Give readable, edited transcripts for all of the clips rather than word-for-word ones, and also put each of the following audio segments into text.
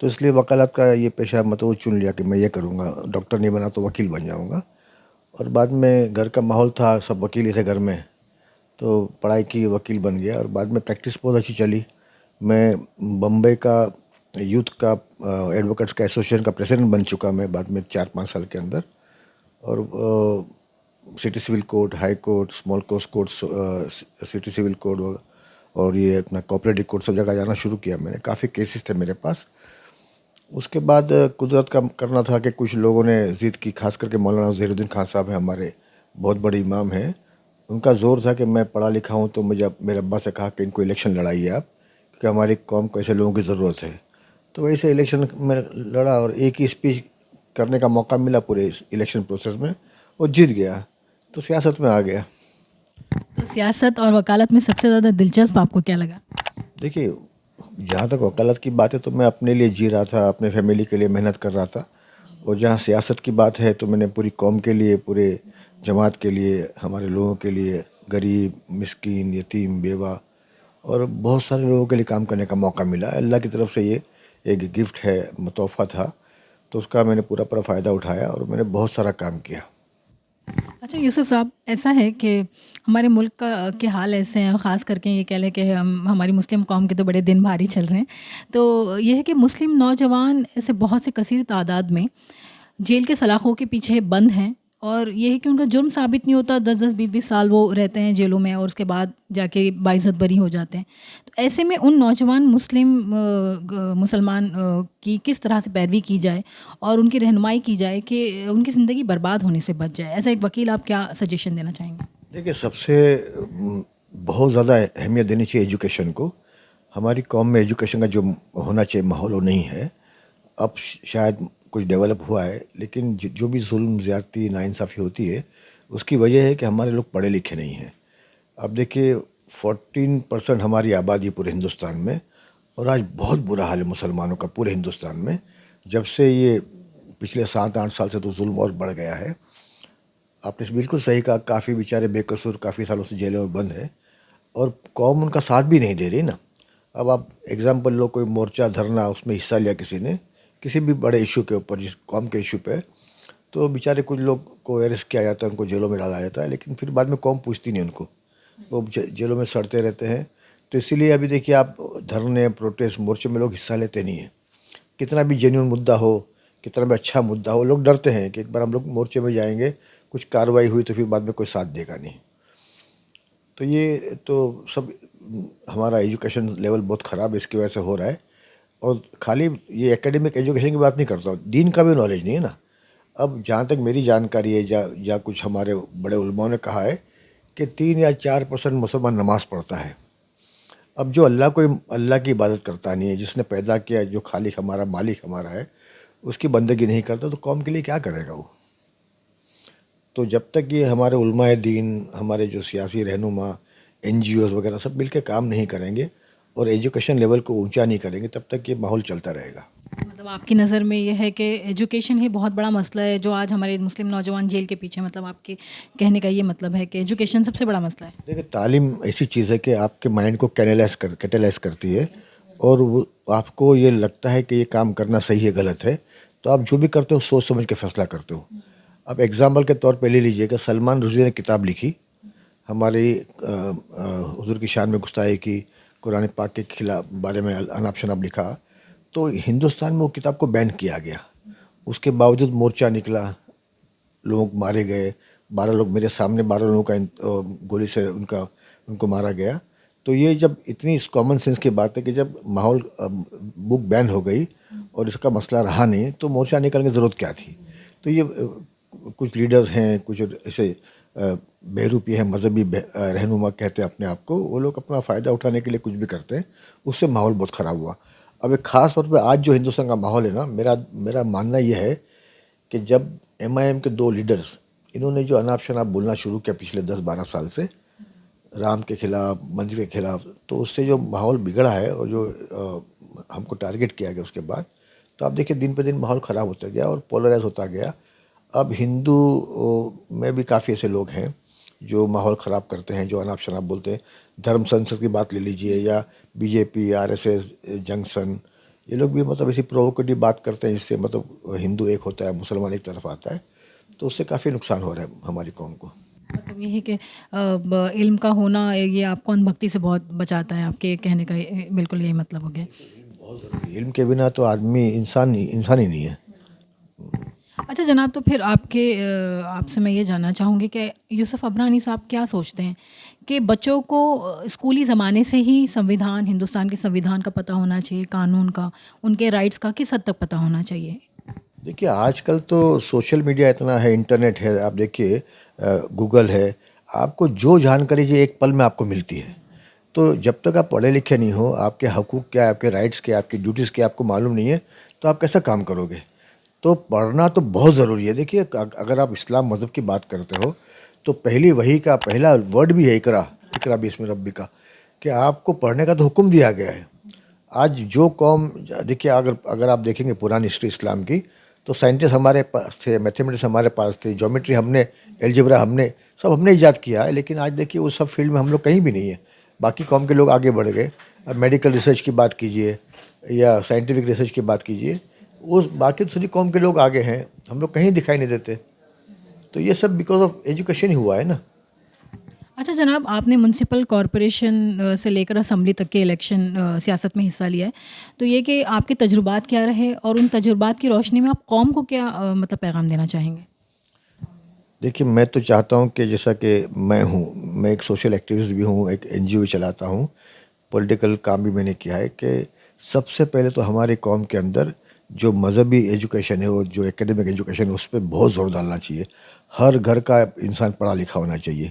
تو اس لیے وکالت کا یہ پیشہ مطلب چن لیا کہ میں یہ کروں گا، ڈاکٹر نہیں بنا تو وکیل بن جاؤں گا. اور بعد میں گھر کا ماحول تھا، سب وکیل ہی تھے گھر میں، تو پڑھائی کی، وکیل بن گیا. اور بعد میں پریکٹس بہت اچھی چلی. میں بمبئی کا یوتھ کا ایڈوکیٹس کا ایسوسیشن کا پریزیڈنٹ بن چکا میں بعد میں 4-5 سال کے اندر. اور city civil court, high court, small کوس کورٹ، سٹی سول کورٹ اور یہ اپنا کوآپریٹو کورٹ سب جگہ جانا شروع کیا میں نے. کافی کیسز تھے میرے پاس. اس کے بعد قدرت کا کرنا تھا کہ کچھ لوگوں نے ضد کی، خاص کر کے مولانا ظہیر الدین خان صاحب ہیں، ہمارے بہت بڑے امام ہیں. ان کا زور تھا کہ میں پڑھا لکھا ہوں، تو مجھے میرے ابا سے کہا کہ ان کو الیکشن لڑائیے آپ، کیونکہ ہماری قوم کو ایسے لوگوں کی ضرورت ہے. تو ویسے الیکشن میں لڑا اور ایک ہی اسپیچ کرنے کا موقع ملا پورے الیکشن پروسیس میں، اور جیت گیا. تو سیاست میں آ گیا. تو سیاست اور وکالت میں سب سے زیادہ دلچسپ آپ کو کیا لگا؟ دیکھیے، جہاں تک وکالت کی بات ہے تو میں اپنے لیے جی رہا تھا، اپنے فیملی کے لیے محنت کر رہا تھا. اور جہاں سیاست کی بات ہے تو میں نے پوری قوم کے لیے، پورے جماعت کے لیے، ہمارے لوگوں کے لیے، غریب، مسکین، یتیم، بیوہ اور بہت سارے لوگوں کے لیے کام کرنے کا موقع ملا. اللہ کی طرف سے یہ ایک گفٹ ہے، تحفہ تھا. تو اس کا میں نے پورا فائدہ اٹھایا اور میں نے بہت سارا کام کیا. اچھا یوسف صاحب، ایسا ہے کہ ہمارے ملک کے حال ایسے ہیں، خاص کر کے یہ کہہ لیں کہ ہماری مسلم قوم کے تو بڑے دن بھاری چل رہے ہیں. تو یہ ہے کہ مسلم نوجوان ایسے بہت سے کثیر تعداد میں جیل کے سلاخوں کے پیچھے بند ہیں، اور یہ ہے کہ ان کا جرم ثابت نہیں ہوتا، 10-20 سال وہ رہتے ہیں جیلوں میں، اور اس کے بعد جا کے باعزت بری ہو جاتے ہیں. تو ایسے میں ان نوجوان مسلمان کی کس طرح سے پیروی کی جائے اور ان کی رہنمائی کی جائے کہ ان کی زندگی برباد ہونے سے بچ جائے؟ ایسا ایک وکیل آپ کیا سجیشن دینا چاہیں گے؟ دیکھیے، سب سے بہت زیادہ اہمیت دینی چاہیے ایجوکیشن کو. ہماری قوم میں ایجوکیشن کا جو ہونا چاہیے ماحول وہ نہیں ہے. اب شاید کچھ ڈیولپ ہوا ہے، لیکن جو بھی ظلم، زیادتی، ناانصافی ہوتی ہے، اس کی وجہ ہے کہ ہمارے لوگ پڑھے لکھے نہیں ہیں. اب دیکھیے 14% ہماری آبادی پورے ہندوستان میں، اور آج بہت برا حال ہے مسلمانوں کا پورے ہندوستان میں. جب سے یہ پچھلے 7-8 سال سے تو ظلم اور بڑھ گیا ہے. آپ نے بالکل صحیح کہا، کافی بیچارے بے قصور کافی سالوں سے جیلوں میں بند ہیں، اور قوم ان کا ساتھ بھی نہیں دے رہی نا. اب آپ ایگزامپل لو، کوئی مورچہ، دھرنا، اس میں حصہ لیا کسی نے، کسی بھی بڑے ایشو کے اوپر، جس قوم کے ایشو پہ، تو بیچارے کچھ لوگ کو اریسٹ کیا جاتا ہے، ان کو جیلوں میں ڈالا جاتا ہے، لیکن پھر بعد میں قوم پوچھتی نہیں ان کو، وہ جیلوں میں سڑتے رہتے ہیں. تو اسی لیے ابھی دیکھیے آپ، دھرنے، پروٹیسٹ، مورچے میں لوگ حصہ لیتے نہیں ہیں. کتنا بھی جینیون مدعا ہو، کتنا بھی اچھا مدعا ہو، لوگ ڈرتے ہیں کہ ایک بار ہم لوگ مورچے میں جائیں گے، کچھ کارروائی ہوئی تو پھر بعد میں کوئی ساتھ دے گا نہیں. تو یہ تو سب ہمارا ایجوکیشن لیول بہت خراب ہے، اس کی وجہ سے ہو رہا ہے. اور خالی یہ اکیڈمک ایجوکیشن کی بات نہیں کرتا ہوں، دین کا بھی نالج نہیں ہے نا. اب جہاں تک میری جانکاری ہے، یا کچھ ہمارے بڑے علماء نے کہا ہے کہ 3 یا 4% مسلمان نماز پڑھتا ہے. اب جو اللہ کی عبادت کرتا نہیں ہے، جس نے پیدا کیا، جو خالق ہمارا، مالک ہمارا ہے، اس کی بندگی نہیں کرتا، تو قوم کے لیے کیا کرے گا وہ؟ تو جب تک یہ ہمارے علماء دین، ہمارے جو سیاسی رہنما، NGOs وغیرہ سب مل کے کام نہیں کریں گے اور ایجوکیشن لیول کو اونچا نہیں کریں گے، تب تک یہ ماحول چلتا رہے گا. مطلب آپ کی نظر میں یہ ہے کہ ایجوکیشن ہی بہت بڑا مسئلہ ہے جو آج ہمارے مسلم نوجوان جیل کے پیچھے، مطلب آپ کے کہنے کا یہ مطلب ہے کہ ایجوکیشن سب سے بڑا مسئلہ ہے؟ دیکھیں، تعلیم ایسی چیز ہے کہ آپ کے مائنڈ کو کیٹلائز کرتی ہے، اور وہ آپ کو یہ لگتا ہے کہ یہ کام کرنا صحیح ہے، غلط ہے، تو آپ جو بھی کرتے ہو سوچ سمجھ کے فیصلہ کرتے ہو. اب ایگزامپل کے طور پہ لے لیجئے کہ سلمان رشدی نے کتاب لکھی، ہماری حضور کی شان میں گستاخی کی، قرآن پاک کے خلاف بارے میں اناپ شناپ لکھا. تو ہندوستان میں وہ کتاب کو بین کیا گیا. اس کے باوجود مورچہ نکلا، لوگ مارے گئے. 12 لوگ میرے سامنے، 12 لوگوں کا گولی سے ان کو مارا گیا. تو یہ جب اتنی کامن سینس کی بات ہے کہ جب ماحول بک بین ہو گئی اور اس کا مسئلہ رہا نہیں، تو مورچہ نکلنے کی ضرورت کیا تھی؟ تو یہ کچھ لیڈرز ہیں، کچھ ایسے بہروپی ہیں، مذہبی رہنما کہتے ہیں اپنے آپ کو، وہ لوگ اپنا فائدہ اٹھانے کے لیے کچھ بھی کرتے ہیں. اس سے ماحول بہت خراب ہوا. اب ایک خاص طور پہ آج جو ہندوستان کا ماحول ہے نا، میرا ماننا یہ ہے کہ جب MIM کے 2 لیڈرز، انہوں نے جو اناپ شناپ بولنا شروع کیا پچھلے 10-12 سال سے، رام کے خلاف، مندر کے خلاف، تو اس سے جو ماحول بگڑا ہے اور جو ہم کو ٹارگٹ کیا گیا اس کے بعد، تو آپ دیکھیں دن پہ دن ماحول خراب ہوتا گیا اور پولرائز ہوتا گیا. اب ہندو میں بھی کافی ایسے لوگ ہیں جو ماحول خراب کرتے ہیں، جو اناپ شناپ بولتے ہیں. دھرم سنسد کی بات لے لیجئے، یا BJP، RSS جنکشن، یہ لوگ بھی مطلب ایسی پرووکیٹو بات کرتے ہیں جس سے مطلب ہندو ایک ہوتا ہے مسلمان ایک طرف آتا ہے، تو اس سے کافی نقصان ہو رہا ہے ہماری قوم کو۔ مطلب یہ ہے کہ علم کا ہونا یہ آپ کو اندھ بھکتی سے بہت بچاتا ہے، آپ کے کہنے کا بالکل یہی مطلب ہو گیا۔ بہت ضروری ہے، علم کے بنا تو آدمی انسان ہی نہیں ہے۔ اچھا جناب، تو پھر آپ سے میں یہ جاننا چاہوں گی کہ یوسف ابرانی صاحب کیا سوچتے ہیں کہ بچوں کو اسکولی زمانے سے ہی ہندوستان کے سنویدھان کا پتہ ہونا چاہیے، قانون کا، ان کے رائٹس کا کس حد تک پتہ ہونا چاہیے؟ دیکھیے آج کل تو سوشل میڈیا اتنا ہے، انٹرنیٹ ہے، آپ دیکھیے گوگل ہے، آپ کو جو جانکاری چاہیے ایک پل میں آپ کو ملتی ہے۔ تو جب تک آپ پڑھے لکھے نہیں ہو، آپ کے حقوق کیا ہے، آپ کے رائٹس کیا ہے، آپ کی ڈیوٹیز کیا آپ کو معلوم نہیں ہے، تو آپ کیسا کام کرو گے؟ تو پڑھنا تو بہت ضروری ہے۔ دیکھیے اگر آپ اسلام مذہب کی بات کرتے ہو تو پہلی وحی کا پہلا ورڈ بھی ہے اقرا بسم ربی کا، کہ آپ کو پڑھنے کا تو حکم دیا گیا ہے۔ آج جو قوم، دیکھیے اگر آپ دیکھیں گے پرانی ہسٹری اسلام کی، تو سائنٹسٹ ہمارے پاس تھے، میتھمیٹکس ہمارے پاس تھے، جیومیٹری الجبرا ہم نے ایجاد کیا ہے، لیکن آج دیکھیے اس سب فیلڈ میں ہم لوگ کہیں بھی نہیں ہیں۔ باقی قوم کے لوگ آگے بڑھ گئے۔ اب میڈیکل ریسرچ کی بات کیجئے یا سائنٹیفک ریسرچ کی بات کیجئے، اس باقی دوسری قوم کے لوگ آگے ہیں، ہم لوگ کہیں دکھائی نہیں دیتے۔ تو یہ سب بیکاز آف ایجوکیشن ہی ہوا ہے نا۔ اچھا جناب، آپ نے میونسپل کارپوریشن سے لے کر اسمبلی تک کے الیکشن سیاست میں حصہ لیا ہے، تو یہ کہ آپ کے تجربات کیا رہے اور ان تجربات کی روشنی میں آپ قوم کو کیا مطلب پیغام دینا چاہیں گے؟ دیکھیے میں تو چاہتا ہوں کہ جیسا کہ میں ایک سوشل ایکٹیوسٹ بھی ہوں، ایک این جی او چلاتا ہوں، پولیٹیکل کام بھی میں نے کیا ہے، کہ سب سے پہلے تو ہماری قوم کے اندر جو مذہبی ایجوکیشن ہے، وہ جو ایکیڈمک ایجوکیشن ہے، اس پہ بہت زور ڈالنا چاہیے۔ ہر گھر کا انسان پڑھا لکھا ہونا چاہیے،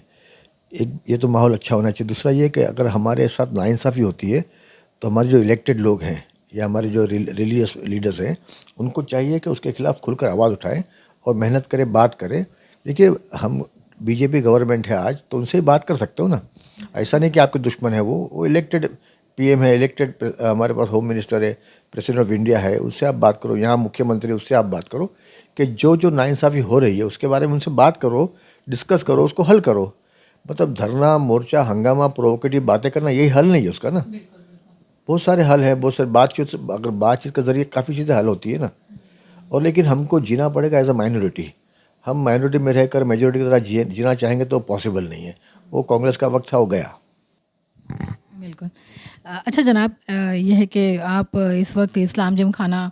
یہ تو ماحول اچھا ہونا چاہیے۔ دوسرا یہ کہ اگر ہمارے ساتھ ناانصافی ہوتی ہے تو ہمارے جو الیکٹڈ لوگ ہیں یا ہمارے جو ریلیجیس لیڈرز ہیں، ان کو چاہیے کہ اس کے خلاف کھل کر آواز اٹھائیں اور محنت کرے، بات کریں۔ دیکھیے ہم بی جے پی گورنمنٹ ہے آج، تو ان سے بات کر سکتے ہو نا، ایسا نہیں کہ آپ کے دشمن ہے، وہ الیکٹڈ پی ایم ہے، الیکٹڈ ہمارے پاس ہوم منسٹر ہے، پریزیڈنٹ آف انڈیا ہے، اس سے آپ بات کرو، یہاں مکھیہ منتری، اس سے آپ بات کرو کہ جو ناانصافی ہو رہی ہے اس کے بارے میں ان سے بات کرو، ڈسکس کرو، اس کو حل کرو۔ مطلب دھرنا، مورچہ، ہنگامہ، پرووکیٹو باتیں کرنا یہی حل نہیں ہے اس کا نا۔ بہت سارے حل ہیں، بہت سارے بات چیت کے ذریعے کافی چیزیں حل ہوتی ہے نا۔ اور لیکن ہم کو جینا پڑے گا ایز اے مائنورٹی۔ ہم مائنورٹی میں رہ کر میجورٹی کی طرح جینا چاہیں گے تو پاسبل نہیں ہے۔ وہ کانگریس کا وقت تھا، وہ گیا۔ بالکل۔ اچھا جناب، یہ ہے کہ آپ اس وقت اسلام جم خانہ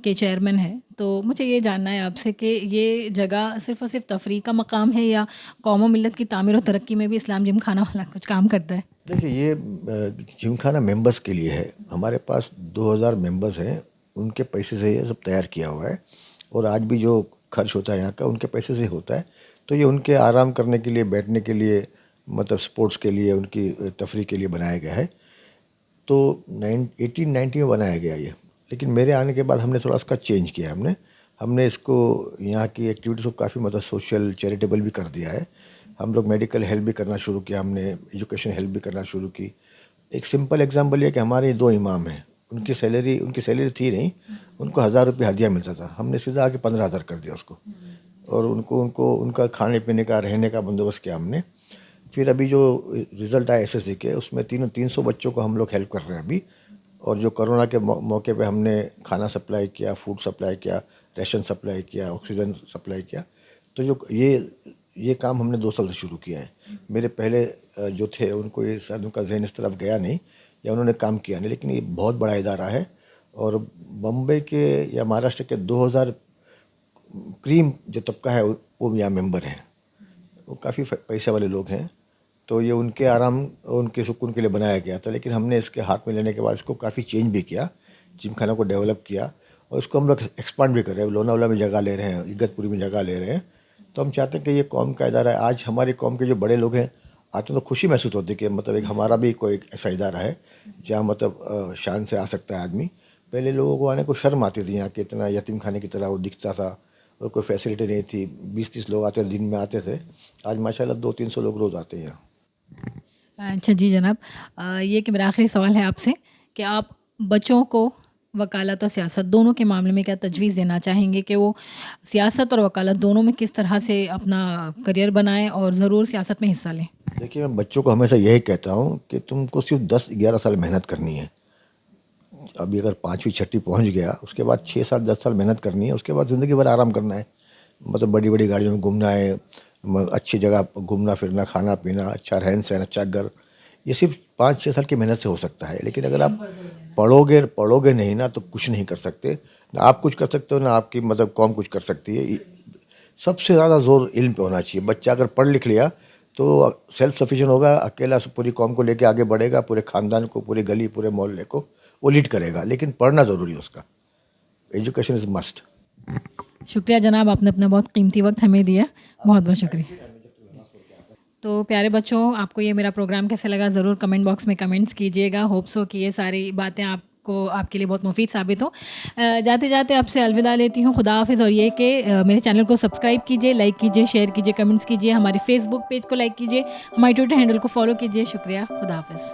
کے چیئرمین ہیں، تو مجھے یہ جاننا ہے آپ سے کہ یہ جگہ صرف اور صرف تفریح کا مقام ہے یا قوم و ملت کی تعمیر و ترقی میں بھی اسلام جم خانہ والا کچھ کام کرتا ہے؟ دیکھیے یہ جم خانہ ممبرس کے لیے ہے، ہمارے پاس 2000 ممبرس ہیں، ان کے پیسے سے یہ سب تیار کیا ہوا ہے، اور آج بھی جو خرچ ہوتا ہے یہاں کا ان کے پیسے سے ہوتا ہے۔ تو یہ ان کے آرام کرنے کے لیے، بیٹھنے کے لیے، مطلب سپورٹس کے لیے، ان کی تفریح کے لیے بنایا گیا ہے۔ تو 1890 میں بنایا گیا یہ، لیکن میرے آنے کے بعد ہم نے تھوڑا اس کا چینج کیا۔ ہم نے اس کو یہاں کی ایکٹیویٹیز کو کافی مطلب سوشل چیریٹیبل بھی کر دیا ہے۔ ہم لوگ میڈیکل ہیلپ بھی کرنا شروع کیا، ہم نے ایجوکیشن ہیلپ بھی کرنا شروع کی۔ ایک سمپل ایگزامپل یہ کہ ہمارے 2 امام ہیں، ان کی سیلری تھی نہیں، ان کو 1000 روپے ہدیہ ملتا تھا، ہم نے سیدھا آ کے 15,000 کر دیا اس کو، اور ان کا کھانے پینے کا، رہنے کا بندوبست کیا ہم نے۔ پھر ابھی جو رزلٹ آیا SSC کے، اس میں 300 بچوں کو ہم لوگ ہیلپ کر رہے ہیں ابھی۔ اور جو کرونا کے موقع پہ ہم نے کھانا سپلائی کیا، فوڈ سپلائی کیا، ریشن سپلائی کیا، آکسیجن سپلائی کیا۔ تو یہ کام ہم نے 2 سال سے شروع کیا ہے۔ میرے پہلے جو تھے ان کو یہ شاید ان کا ذہن اس طرف گیا نہیں یا انہوں نے کام کیا نہیں، لیکن یہ بہت بڑا ادارہ ہے۔ اور بمبئی کے یا مہاراشٹر کے 2000 کریم جو طبقہ ہے وہ بھی یہاں ممبر ہیں، وہ کافی پیسے والے لوگ ہیں۔ تو یہ ان کے آرام اور ان کے سکون کے لیے بنایا گیا تھا، لیکن ہم نے اس کے ہاتھ میں لینے کے بعد اس کو کافی چینج بھی کیا، جم خانہ کو ڈیولپ کیا، اور اس کو ہم لوگ ایکسپانڈ بھی کر رہے ہیں۔ لوناوالا میں جگہ لے رہے ہیں، اگتپوری میں جگہ لے رہے ہیں۔ تو ہم چاہتے ہیں کہ یہ قوم کا ادارہ ہے۔ آج ہماری قوم کے جو بڑے لوگ ہیں آتے ہیں تو خوشی محسوس ہوتی ہے کہ مطلب ایک ہمارا بھی کوئی ایسا ادارہ ہے جہاں مطلب شان سے آ سکتا ہے آدمی۔ پہلے لوگوں کو آنے کو شرم آتی تھی، یہاں کہ اتنا یتیم خانے کی طرح وہ دکھتا تھا، اور کوئی فیسلٹی نہیں تھی، 20-30 لوگ آتے دن میں آتے تھے۔ آج ماشاءاللہ 200-300 لوگ روز آتے ہیں یہاں۔ اچھا جی جناب، یہ کہ میرا آخری سوال ہے آپ سے کہ آپ بچوں کو وکالت اور سیاست دونوں کے معاملے میں کیا تجویز دینا چاہیں گے کہ وہ سیاست اور وکالت دونوں میں کس طرح سے اپنا کریئر بنائیں اور ضرور سیاست میں حصہ لیں؟ دیکھیے میں بچوں کو ہمیشہ یہی کہتا ہوں کہ تم کو صرف 10-11 سال محنت کرنی ہے، ابھی اگر 5ویں 6ٹھی پہنچ گیا، اس کے بعد 6 سال 10 سال محنت کرنی ہے، اس کے بعد زندگی بھر آرام کرنا ہے. مطلب بڑی بڑی گاڑیوں میں گھومنا ہے، اچھی جگہ گھومنا پھرنا، کھانا پینا، اچھا رہن سہن، اچھا گھر، یہ صرف 5 6 سال کی محنت سے ہو سکتا ہے. لیکن اگر آپ پڑھو گے نہیں نا تو کچھ نہیں کر سکتے. نہ آپ کچھ کر سکتے ہو، نہ آپ کی مطلب قوم کچھ کر سکتی ہے. سب سے زیادہ زور علم پہ ہونا چاہیے. بچہ اگر پڑھ لکھ لیا تو سیلف سفیشینٹ ہوگا، اکیلا پوری قوم کو لے کے آگے بڑھے گا، پورے خاندان کو، پوری گلی، پورے محلے کو وہ لیڈ کرے گا. لیکن پڑھنا ضروری ہے اس کا. Education is must. شکریہ جناب، آپ نے اپنا بہت قیمتی وقت ہمیں دیا. بہت بہت شکریہ. تو پیارے بچوں، آپ کو یہ میرا پروگرام کیسے لگا ضرور کمنٹ باکس میں کمنٹس کیجیے گا. ہوپس ہو کہ یہ ساری باتیں آپ کے لیے بہت مفید ثابت ہوں. جاتے جاتے آپ سے الوداع لیتی ہوں. خدا حافظ. اور یہ کہ میرے چینل کو سبسکرائب کیجیے، لائک کیجیے، شیئر کیجیے، کمنٹس کیجیے، ہمارے فیس بک پیج کو لائک کیجیے، ہمارے ٹویٹر ہینڈل کو فالو کیجیے. شکریہ. خدا حافظ.